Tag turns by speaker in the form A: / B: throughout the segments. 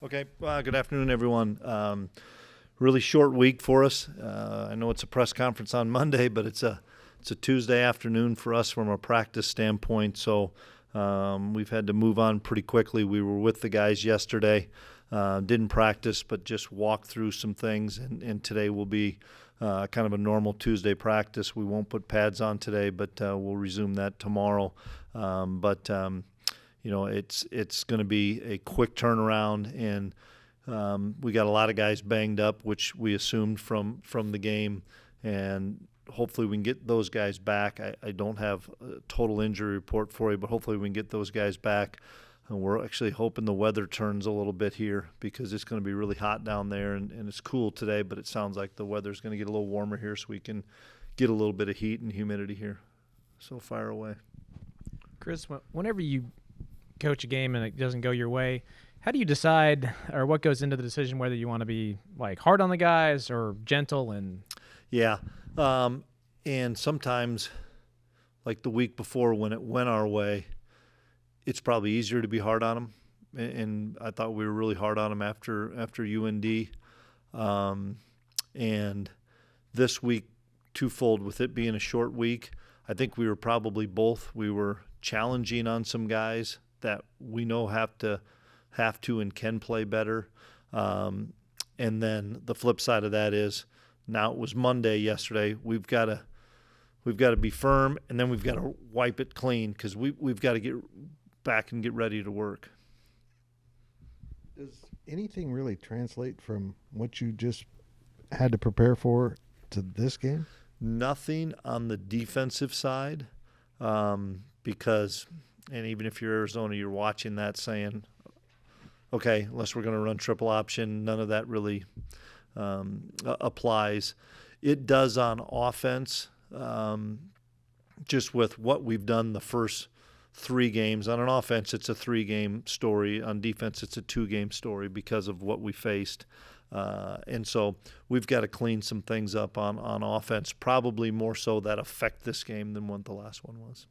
A: Okay, good afternoon, everyone. Really short week for us. I know it's a press conference on Monday, but it's a Tuesday afternoon for us from a practice standpoint. So we've had to move on pretty quickly. We were with the guys yesterday, didn't practice, but just walked through some things. And today will be kind of a normal Tuesday practice. We won't put pads on today, but we'll resume that tomorrow. It's going to be a quick turnaround, and we got a lot of guys banged up, which we assumed from the game, and hopefully we can get those guys back. I don't have a total injury report for you, but hopefully we can get those guys back. And we're actually hoping the weather turns a little bit here because it's going to be really hot down there, and it's cool today, but it sounds like the weather's going to get a little warmer here so we can get a little bit of heat and humidity here. So fire away.
B: Chris, whenever you coach a game and it doesn't go your way, how do you decide, or what goes into the decision whether you want to be like hard on the guys or gentle? And
A: and sometimes, like the week before when it went our way, it's probably easier to be hard on them, and I thought we were really hard on them after UND, and this week, twofold, with it being a short week, I think we were challenging on some guys that we know have to and can play better. And then the flip side of that is, now it was Monday yesterday. We've got to be firm, and then we've got to wipe it clean because we've got to get back and get ready to work.
C: Does anything really translate from what you just had to prepare for to this game?
A: Nothing on the defensive side, because, and even if you're Arizona, you're watching that saying, okay, unless we're going to run triple option, none of that really applies. It does on offense, just with what we've done the first 3 games. On an offense, it's a 3-game story. On defense, it's a 2-game story because of what we faced. And so we've got to clean some things up on offense, probably more so that affect this game than what the last one was.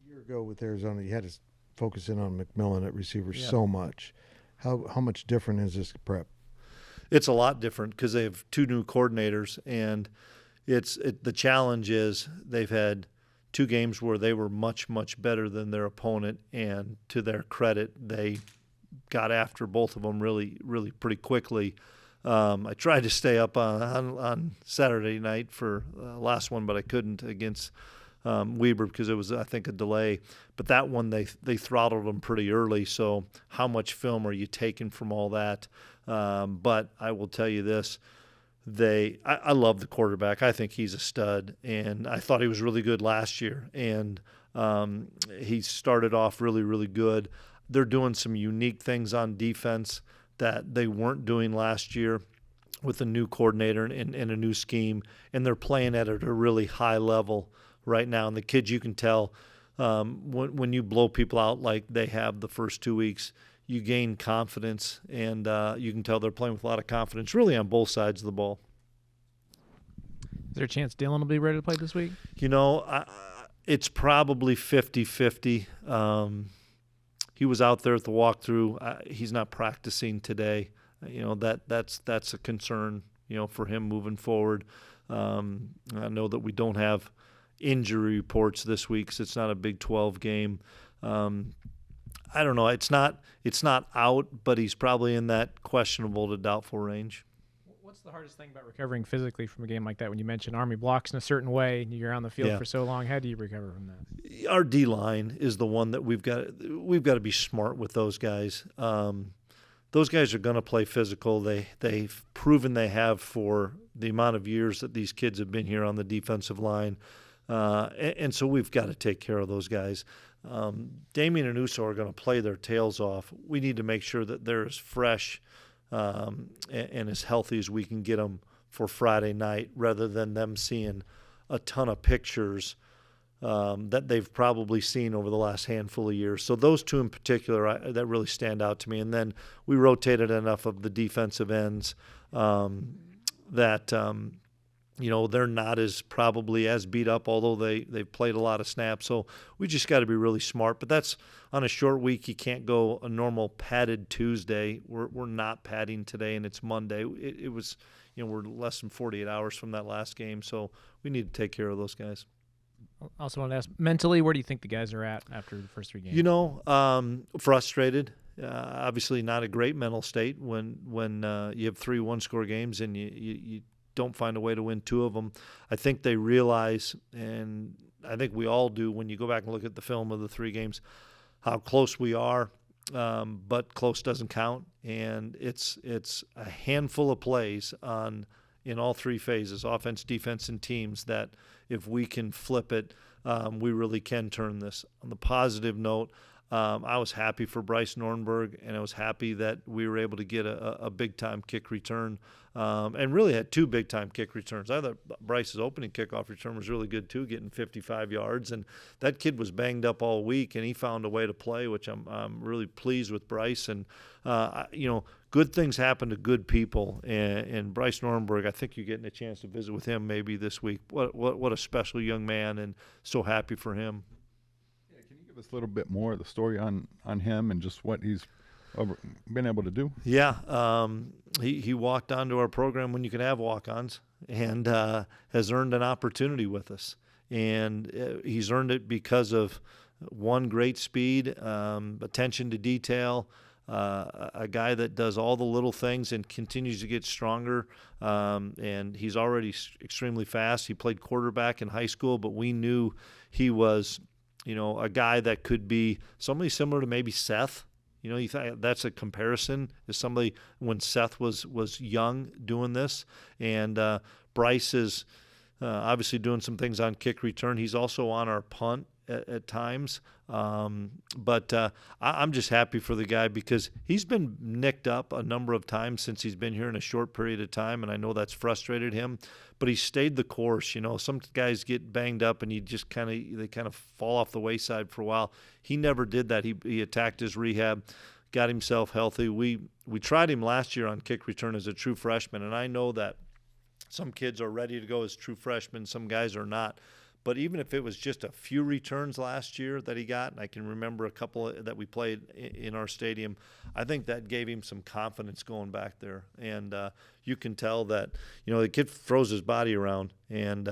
C: A year ago with Arizona, you had to focus in on McMillan at receiver so much. How much different is this prep?
A: It's a lot different because they have 2 new coordinators, and the challenge is they've had 2 games where they were much, much better than their opponent, and to their credit, they got after both of them really, really pretty quickly. I tried to stay up on Saturday night for last one, but I couldn't against Weber because it was, I think, a delay. But that one, they throttled them pretty early. So how much film are you taking from all that? But I will tell you this. I love the quarterback. I think he's a stud, and I thought he was really good last year. And he started off really, really good. They're doing some unique things on defense that they weren't doing last year with a new coordinator and a new scheme, and they're playing at a really high level right now. And the kids, you can tell when you blow people out like they have the first 2 weeks, you gain confidence, and you can tell they're playing with a lot of confidence really on both sides of the ball.
B: Is there a chance Dylan will be ready to play this week?
A: It's probably 50-50. He was out there at the walkthrough. He's not practicing today. That's a concern, for him moving forward. I know that we don't have injury reports this week, so it's not a Big 12 game. I don't know. It's not out, but he's probably in that questionable to doubtful range.
B: What's the hardest thing about recovering physically from a game like that? When you mentioned Army blocks in a certain way, and you're on the field for so long, how do you recover from that?
A: Our D-line is the one that we've got to be smart with those guys. Those guys are going to play physical. They've proven they have for the amount of years that these kids have been here on the defensive line. And so we've got to take care of those guys. Damien and Uso are going to play their tails off. We need to make sure that they're as fresh and as healthy as we can get them for Friday night, rather than them seeing a ton of pictures that they've probably seen over the last handful of years. So those 2 in particular, that really stand out to me. And then we rotated enough of the defensive ends that they're not as probably as beat up, although they've played a lot of snaps. So we just got to be really smart. But that's on a short week. You can't go a normal padded Tuesday. We're not padding today, and it's Monday. It was, we're less than 48 hours from that last game, so we need to take care of those guys.
B: I also want to ask, mentally, where do you think the guys are at after the first 3 games?
A: Frustrated. Obviously not a great mental state when you have 3 one-score games and you don't find a way to win 2 of them. I think they realize, and I think we all do when you go back and look at the film of the 3 games, how close we are, but close doesn't count. And it's a handful of plays in all 3 phases, offense, defense, and teams, that if we can flip it, we really can turn this. On the positive note, I was happy for Bryce Nornberg, and I was happy that we were able to get a big-time kick return, and really had 2 big-time kick returns. I thought Bryce's opening kickoff return was really good too, getting 55 yards, and that kid was banged up all week, and he found a way to play, which I'm really pleased with Bryce. And good things happen to good people, and Bryce Nornberg, I think you're getting a chance to visit with him maybe this week. What a special young man, and so happy for him.
D: Give us a little bit more of the story on him and just what he's been able to do.
A: Yeah, he walked onto our program when you can have walk-ons, and has earned an opportunity with us. And he's earned it because of, one, great speed, attention to detail, a guy that does all the little things and continues to get stronger. And he's already extremely fast. He played quarterback in high school, but we knew he was a guy that could be somebody similar to maybe Seth. You think that's a comparison, is somebody when Seth was young doing this. And Bryce is obviously doing some things on kick return. He's also on our punt at times. But I'm just happy for the guy because he's been nicked up a number of times since he's been here in a short period of time, and I know that's frustrated him. But he stayed the course. Some guys get banged up and they kind of fall off the wayside for a while. He never did that. He attacked his rehab, got himself healthy. We tried him last year on kick return as a true freshman, and I know that some kids are ready to go as true freshmen, some guys are not. But even if it was just a few returns last year that he got, and I can remember a couple that we played in our stadium, I think that gave him some confidence going back there. And you can tell that, the kid throws his body around. And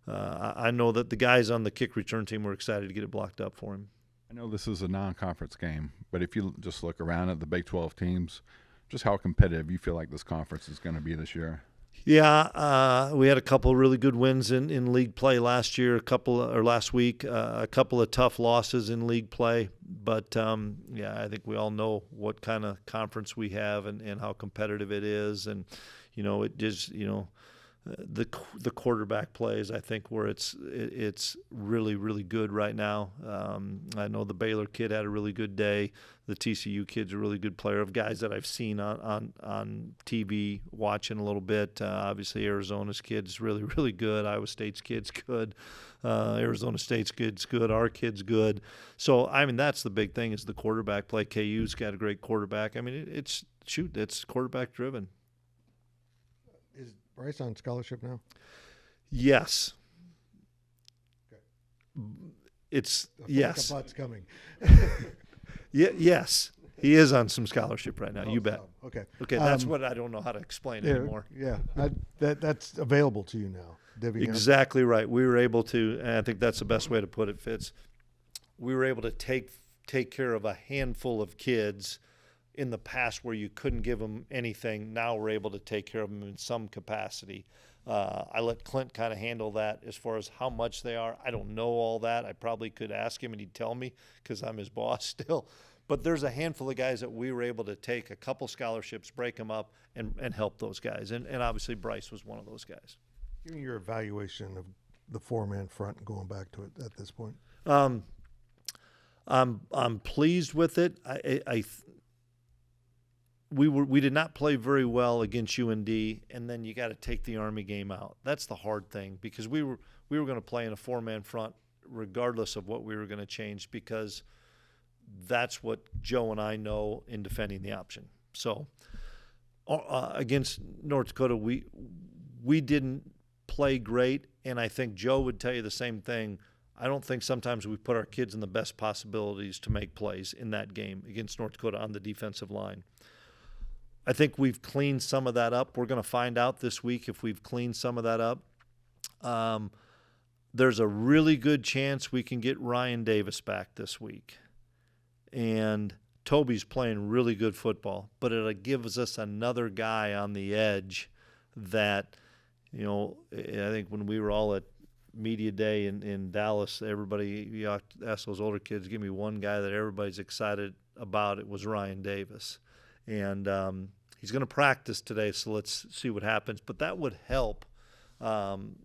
A: I know that the guys on the kick return team were excited to get it blocked up for him.
D: I know this is a non-conference game, but if you just look around at the Big 12 teams, just how competitive you feel like this conference is going to be this year.
A: Yeah, we had a couple of really good wins in league play last year, last week, a couple of tough losses in league play. But, I think we all know what kind of conference we have and how competitive it is. And, it just, the quarterback plays, I think, where it's really, really good right now. I know the Baylor kid had a really good day. The TCU kid's a really good player, of guys that I've seen on TV watching a little bit. Obviously, Arizona's kid's really, really good. Iowa State's kid's good. Arizona State's kid's good. Our kid's good. So, that's the big thing is the quarterback play. KU's got a great quarterback. It's quarterback driven.
C: Is Bryce on scholarship now?
A: Yes.
C: Okay.
A: It's
C: I feel
A: yes.
C: like a butt's coming.
A: Yes, he is on some scholarship right now. You bet.
C: Okay.
A: Okay, that's what I don't know how to explain anymore.
C: Yeah, that's available to you now.
A: Exactly right. We were able to, and I think that's the best way to put it, Fitz. We were able to take care of a handful of kids in the past where you couldn't give them anything. Now we're able to take care of them in some capacity. I let Clint kind of handle that as far as how much they are. I don't know all that. I probably could ask him and he'd tell me because I'm his boss still. But there's a handful of guys that we were able to take a couple scholarships, break them up, and help those guys. And obviously Bryce was one of those guys.
C: Give me your evaluation of the 4-man front and going back to it at this point.
A: I'm pleased with it. We did not play very well against UND, and then you got to take the Army game out. That's the hard thing because we were going to play in a 4-man front regardless of what we were going to change because that's what Joe and I know in defending the option. So against North Dakota, we didn't play great, and I think Joe would tell you the same thing. I don't think sometimes we put our kids in the best possibilities to make plays in that game against North Dakota on the defensive line. I think we've cleaned some of that up. We're going to find out this week if we've cleaned some of that up. There's a really good chance we can get Ryan Davis back this week. And Toby's playing really good football, but it gives us another guy on the edge that, I think when we were all at media day in Dallas, everybody, you ask those older kids, give me one guy that everybody's excited about. It was Ryan Davis. And he's going to practice today, so let's see what happens. But that would help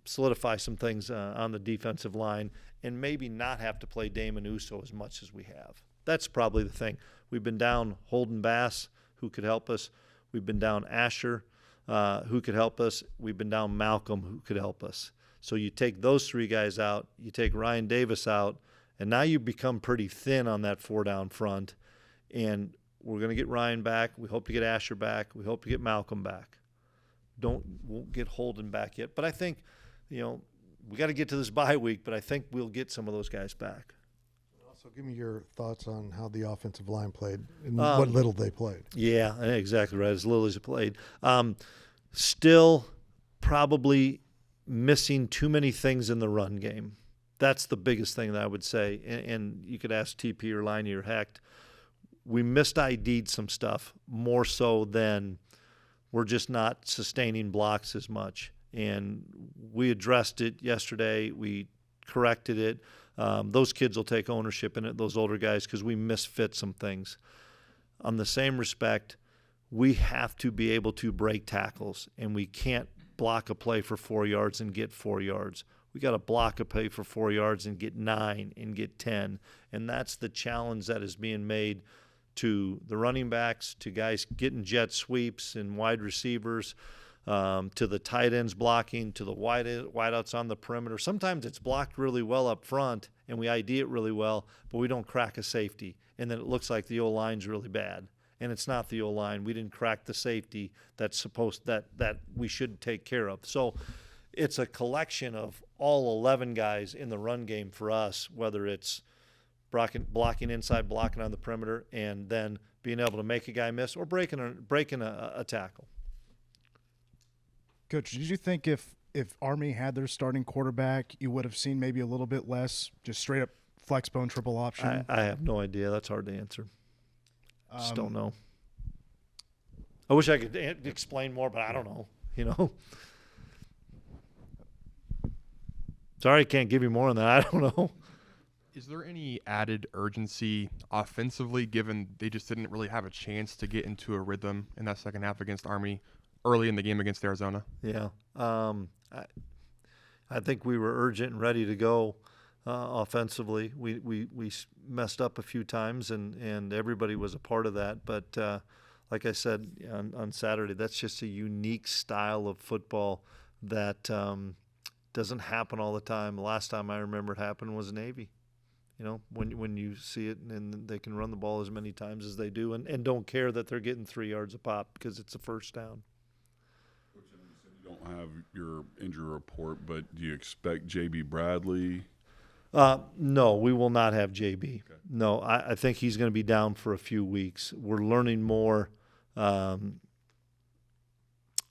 A: solidify some things on the defensive line and maybe not have to play Damon Uso as much as we have. That's probably the thing. We've been down Holden Bass, who could help us. We've been down Asher, who could help us. We've been down Malcolm, who could help us. So you take those three guys out, you take Ryan Davis out, and now you become pretty thin on that four-down front. And we're going to get Ryan back. We hope to get Asher back. We hope to get Malcolm back. Won't get Holden back yet. But I think, we got to get to this bye week, but I think we'll get some of those guys back.
C: So give me your thoughts on how the offensive line played and what little they played.
A: Yeah, exactly right. As little as it played. Still probably missing too many things in the run game. That's the biggest thing that I would say. And you could ask TP or Liney or Hecht. We missed ID'd some stuff more so than we're just not sustaining blocks as much. And we addressed it yesterday. We corrected it. Those kids will take ownership in it, those older guys, because we misfit some things. On the same respect, we have to be able to break tackles, and we can't block a play for 4 yards and get 4 yards. We got to block a play for 4 yards and get 9 and get 10, and that's the challenge that is being made to the running backs, to guys getting jet sweeps and wide receivers, to the tight ends blocking, to the wideouts on the perimeter. Sometimes it's blocked really well up front, and we ID it really well, but we don't crack a safety, and then it looks like the O-line's really bad. And it's not the O-line. We didn't crack the safety that we should take care of. So it's a collection of all 11 guys in the run game for us, whether it's blocking inside, blocking on the perimeter, and then being able to make a guy miss or breaking a tackle.
E: Coach, did you think if Army had their starting quarterback, you would have seen maybe a little bit less, just straight up flex bone triple option?
A: I have no idea. That's hard to answer. Just don't know. I wish I could explain more, but I don't know. Sorry, I can't give you more on that. I don't know.
F: Is there any added urgency offensively, given they just didn't really have a chance to get into a rhythm in that second half against Army early in the game against Arizona?
A: Yeah. I think we were urgent and ready to go offensively. We messed up a few times, and everybody was a part of that. But like I said on Saturday, that's just a unique style of football that doesn't happen all the time. The last time I remember it happened was Navy. When you see it and they can run the ball as many times as they do and don't care that they're getting 3 yards a pop because it's a first down.
G: Coach, I know you said you don't have your injury report, but do you expect J.B. Bradley?
A: No, we will not have JB.
G: Okay.
A: No, I think he's going to be down for a few weeks. We're learning more, I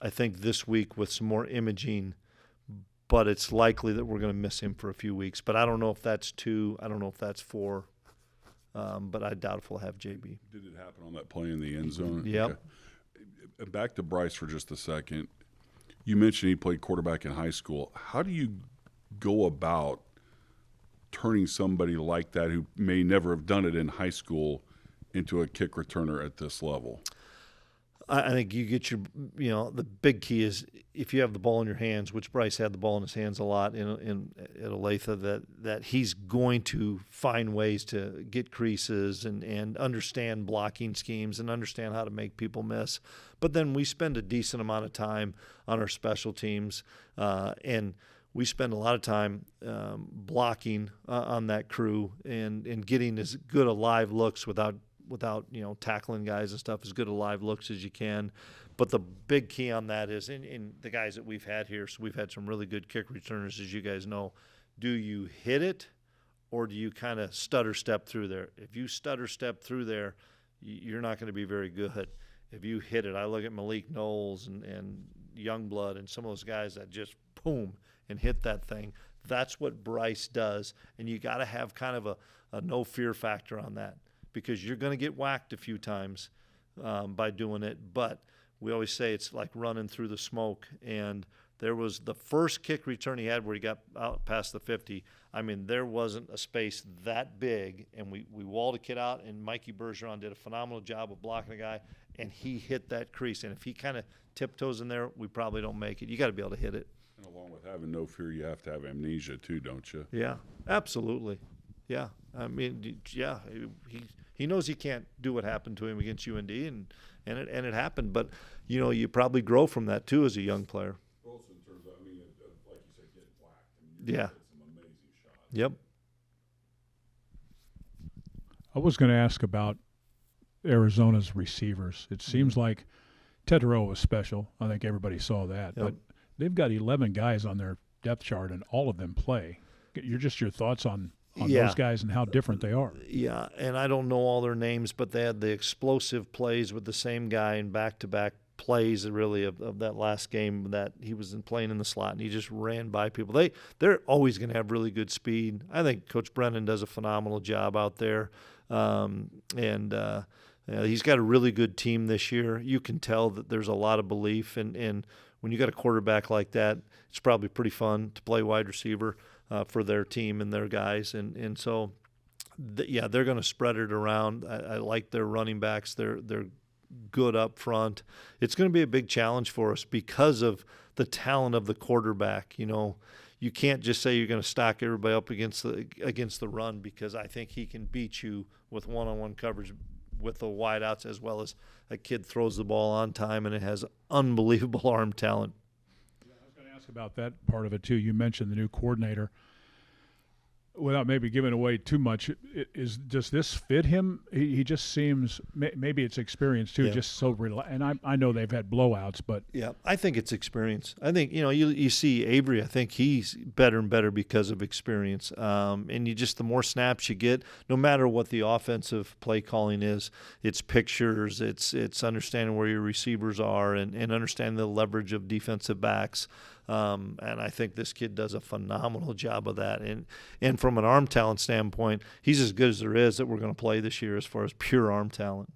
A: think, this week with some more imaging, but it's likely that we're going to miss him for a few weeks. But I don't know if that's 2. I don't know if that's 4. But I doubt if we'll have JB.
G: Did it happen on that play in the end zone?
A: Yep.
G: Okay. Back to Bryce for just a second. You mentioned he played quarterback in high school. How do you go about turning somebody like that who may never have done it in high school into a kick returner at this level?
A: I think you get the big key is if you have the ball in your hands, which Bryce had the ball in his hands a lot at Olathe, that he's going to find ways to get creases and understand blocking schemes and understand how to make people miss. But then we spend a decent amount of time on our special teams, and we spend a lot of time blocking on that crew and getting as good a live looks without without tackling guys and stuff, as good a live looks as you can. But the big key on that is in the guys that we've had here. So we've had some really good kick returners, as you guys know. Do you hit it, or do you kind of stutter step through there? If you stutter step through there, you're not going to be very good. If you hit it, I look at Malik Knowles and Youngblood and some of those guys that just boom and hit that thing. That's what Bryce does, and you got to have kind of a no fear factor on that, because you're going to get whacked a few times by doing it. But we always say it's like running through the smoke. And there was the first kick return he had where he got out past the 50. I mean, there wasn't a space that big, and we walled a kid out, and Mikey Bergeron did a phenomenal job of blocking a guy, and he hit that crease. And if he kind of tiptoes in there, we probably don't make it. You got to be able to hit it.
G: And along with having no fear, you have to have amnesia too, don't you?
A: Yeah, absolutely. Yeah, I mean, yeah, he knows he can't do what happened to him against UND, and it happened. But you probably grow from that too as a young player.
G: Also in terms of, like you said, getting whacked. You
A: Yeah.
G: hit some amazing shots.
A: Yep.
H: I was going to ask about Arizona's receivers. It seems like Tedero was special. I think everybody saw that.
A: Yep.
H: But they've got 11 guys on their depth chart, and all of them play. Your thoughts on
A: Yeah.
H: those guys and how different they are.
A: Yeah, and I don't know all their names, but they had the explosive plays with the same guy in back-to-back plays, really, of that last game that he was playing in the slot, and he just ran by people. They're always going to have really good speed. I think Coach Brennan does a phenomenal job out there, he's got a really good team this year. You can tell that there's a lot of belief, and when you got a quarterback like that, it's probably pretty fun to play wide receiver for their team and their guys, and so they're going to spread it around. I like their running backs. They're good up front. It's going to be a big challenge for us because of the talent of the quarterback. You can't just say you're going to stock everybody up against the run, because I think he can beat you with one-on-one coverage with the wideouts, as well as a kid throws the ball on time and it has unbelievable arm talent.
H: I was going to ask about that part of it too. You mentioned the new coordinator. Without maybe giving away too much, does this fit him? He just seems, maybe it's experience too,
A: Yeah.
H: just so and I know they've had blowouts, but
A: Yeah, I think it's experience. I think, you see Avery, I think he's better and better because of experience. And the more snaps you get, no matter what the offensive play calling is, it's pictures, it's understanding where your receivers are and understanding the leverage of defensive backs. And I think this kid does a phenomenal job of that. And from an arm talent standpoint, he's as good as there is that we're going to play this year as far as pure arm talent.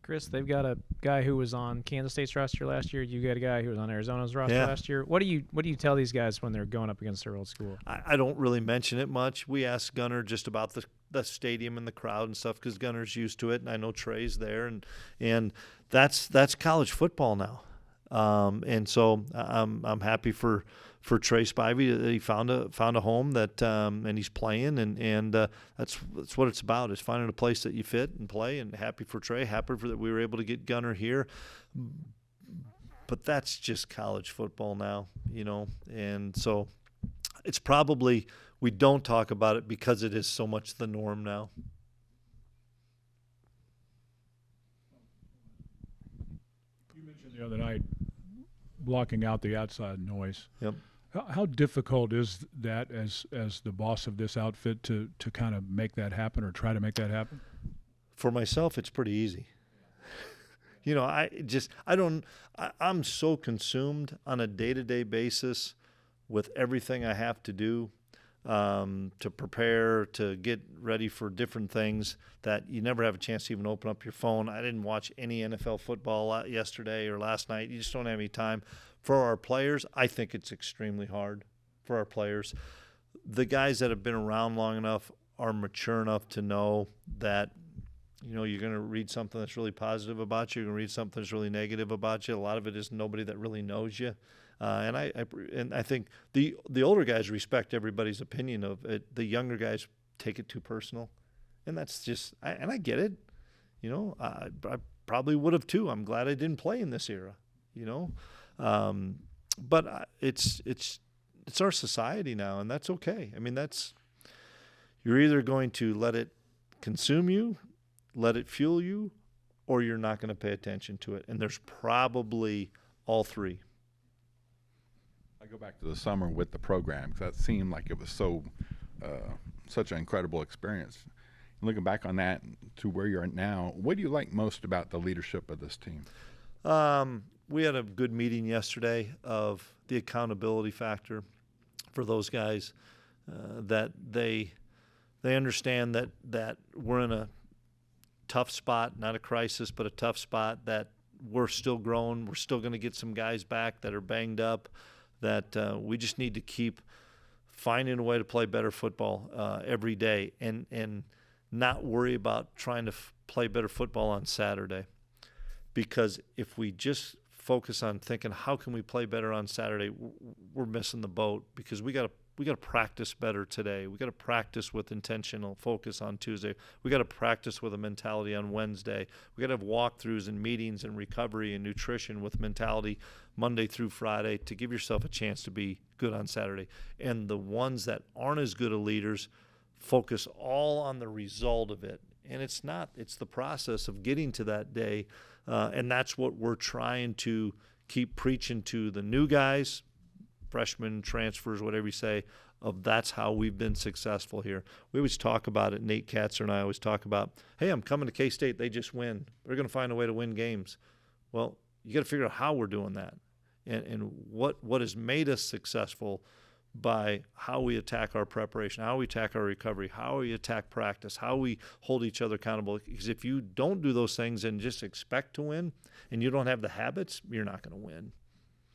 B: Chris, they've got a guy who was on Kansas State's roster last year. You got a guy who was on Arizona's roster last year. What do you tell these guys when they're going up against their old school?
A: I don't really mention it much. We asked Gunnar just about the stadium and the crowd and stuff, because Gunnar's used to it, and I know Trey's there, and that's college football now. And so I'm happy for Trey Spivey that he found a home that and he's playing, and that's what it's about, is finding a place that you fit and play. And happy for Trey, happy that we were able to get Gunnar here. But that's just college football now, and so it's probably, we don't talk about it because it is so much the norm now.
H: you mentioned the other night blocking out the outside noise.
A: Yep.
H: How difficult is that as the boss of this outfit to kind of make that happen, or try to make that happen?
A: For myself, it's pretty easy. I'm so consumed on a day-to-day basis with everything I have to do to prepare, to get ready for different things, that you never have a chance to even open up your phone. I didn't watch any NFL football yesterday or last night. You just don't have any time. For our players, I think it's extremely hard for our players. The guys that have been around long enough are mature enough to know that you're going to read something that's really positive about you. You're going to read something that's really negative about you. A lot of it is nobody that really knows you. And I think the older guys respect everybody's opinion of it. The younger guys take it too personal, and that's just. I get it. I probably would have too. I'm glad I didn't play in this era. But it's our society now, and that's okay. I mean, you're either going to let it consume you, let it fuel you, or you're not going to pay attention to it. And there's probably all three.
D: I go back to the summer with the program because that seemed like it was such an incredible experience. Looking back on that to where you're at now, what do you like most about the leadership of this team?
A: We had a good meeting yesterday of the accountability factor for those guys, that they understand that we're in a tough spot, not a crisis, but a tough spot, that we're still growing. We're still going to get some guys back that are banged up, that we just need to keep finding a way to play better football every day, and not worry about trying to play better football on Saturday. Because if we just focus on thinking, how can we play better on Saturday, we're missing the boat, because we got to practice better today. We got to practice with intentional focus on Tuesday. We got to practice with a mentality on Wednesday. We got to have walkthroughs and meetings and recovery and nutrition with mentality Monday through Friday to give yourself a chance to be good on Saturday. And the ones that aren't as good of leaders focus all on the result of it. And it's not. It's the process of getting to that day. And that's what we're trying to keep preaching to the new guys, freshmen, transfers, whatever you say, of that's how we've been successful here. We always talk about it. Nate Katzer and I always talk about, hey, I'm coming to K-State. They just win. They're going to find a way to win games. Well, you got to figure out how we're doing that, and what has made us successful by how we attack our preparation, how we attack our recovery, how we attack practice, how we hold each other accountable. Because if you don't do those things and just expect to win and you don't have the habits, you're not going to win.